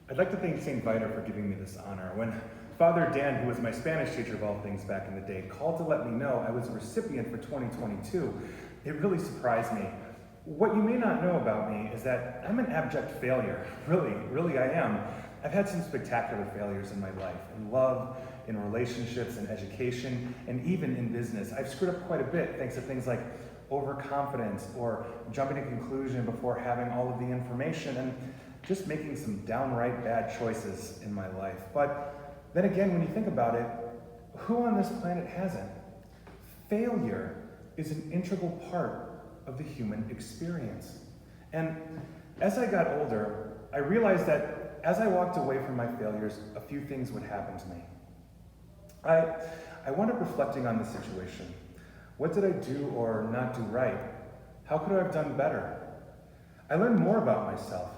I'd like to thank St. Viter for giving me this honor. When Father Dan, who was my Spanish teacher of all things back in the day, called to let me know I was a recipient for 2022, it really surprised me. What you may not know about me is that I'm an abject failure. Really I am. I've had some spectacular failures in my life, in love, in relationships, in education, and even in business. I've screwed up quite a bit thanks to things like overconfidence or jumping to conclusion before having all of the information and just making some downright bad choices in my life. But then again, when you think about it, who on this planet hasn't? Failure is an integral part of the human experience. And as I got older, I realized that as I walked away from my failures, a few things would happen to me. I wound up reflecting on the situation. What did I do or not do right? How could I have done better? I learned more about myself.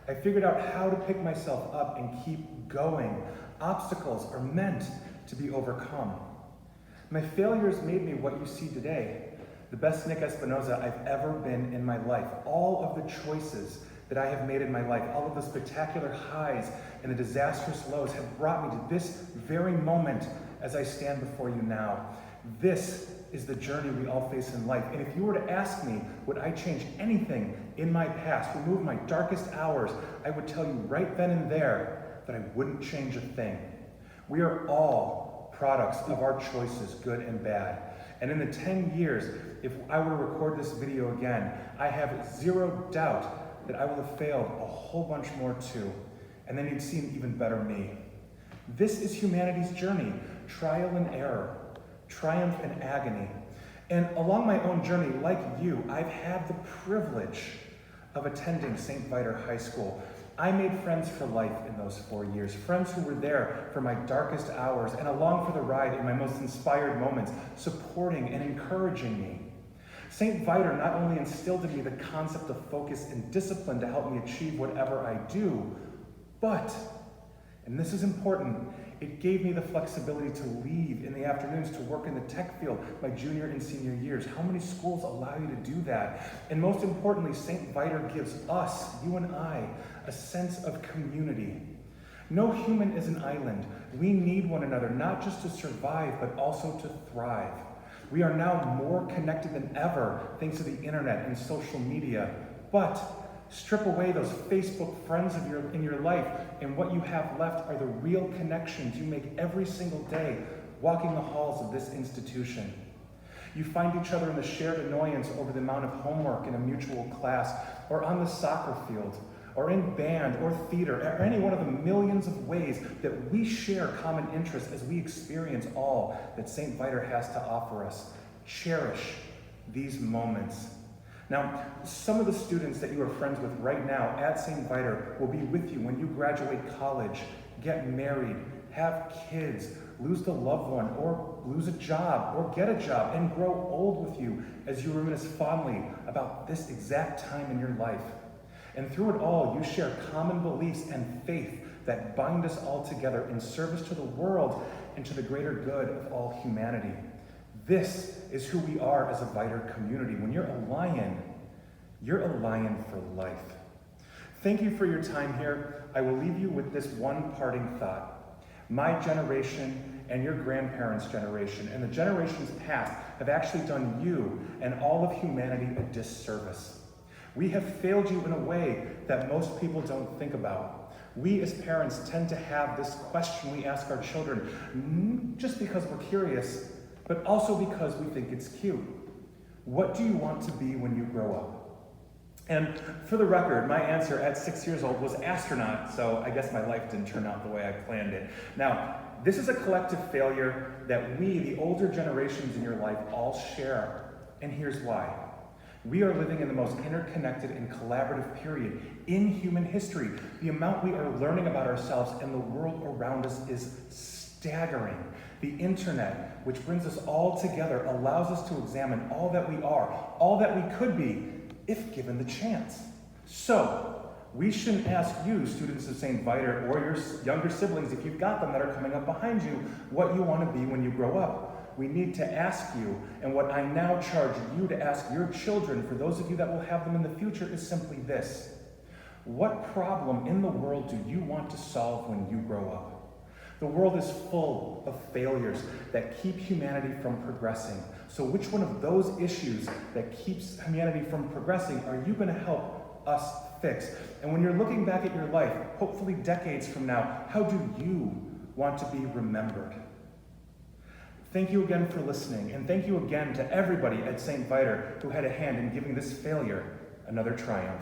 I figured out how to pick myself up and keep going. Obstacles are meant to be overcome. My failures made me what you see today, the best Nick Espinosa I've ever been in my life. All of the choices that I have made in my life, all of the spectacular highs and the disastrous lows have brought me to this very moment as I stand before you now. This is the journey we all face in life. And if you were to ask me, would I change anything in my past, remove my darkest hours, I would tell you right then and there that I wouldn't change a thing. We are all products of our choices, good and bad. And in the 10 years, if I were to record this video again, I have zero doubt that I will have failed a whole bunch more too. And then you'd see an even better me. This is humanity's journey, trial and error, triumph and agony. And along my own journey, like you, I've had the privilege of attending St. Viter High School. I made friends for life in those 4 years, friends who were there for my darkest hours and along for the ride in my most inspired moments, supporting and encouraging me. St. Viter not only instilled in me the concept of focus and discipline to help me achieve whatever I do, but, and this is important, it gave me the flexibility to leave in the afternoons to work in the tech field my junior and senior years. How many schools allow you to do that? And most importantly, St. Viter gives us, you and I, a sense of community. No human is an island. We need one another, not just to survive, but also to thrive. We are now more connected than ever thanks to the internet and social media. But strip away those Facebook friends in your life, and what you have left are the real connections you make every single day walking the halls of this institution. You find each other in the shared annoyance over the amount of homework in a mutual class, or on the soccer field, or in band or theater, or any one of the millions of ways that we share common interests as we experience all that St. Viter has to offer us. Cherish these moments. Now, some of the students that you are friends with right now at St. Viter will be with you when you graduate college, get married, have kids, lose a loved one, or lose a job, or get a job, and grow old with you as you reminisce fondly about this exact time in your life. And through it all, you share common beliefs and faith that bind us all together in service to the world and to the greater good of all humanity. This is who we are as a Viter community. When you're a lion for life. Thank you for your time here. I will leave you with this one parting thought. My generation and your grandparents' generation and the generations past have actually done you and all of humanity a disservice. We have failed you in a way that most people don't think about. We as parents tend to have this question we ask our children, just because we're curious, but also because we think it's cute. What do you want to be when you grow up? And for the record, my answer at 6 years old was astronaut, so I guess my life didn't turn out the way I planned it. Now, this is a collective failure that we, the older generations in your life, all share. And here's why. We are living in the most interconnected and collaborative period in human history. The amount we are learning about ourselves and the world around us is staggering. The internet, which brings us all together, allows us to examine all that we are, all that we could be, if given the chance. So, we shouldn't ask you, students of St. Viter, or your younger siblings, if you've got them that are coming up behind you, what you want to be when you grow up. We need to ask you, and what I now charge you to ask your children, for those of you that will have them in the future, is simply this. What problem in the world do you want to solve when you grow up? The world is full of failures that keep humanity from progressing. So which one of those issues that keeps humanity from progressing are you going to help us fix? And when you're looking back at your life, hopefully decades from now, how do you want to be remembered? Thank you again for listening, and thank you again to everybody at St. Viator who had a hand in giving this failure another triumph.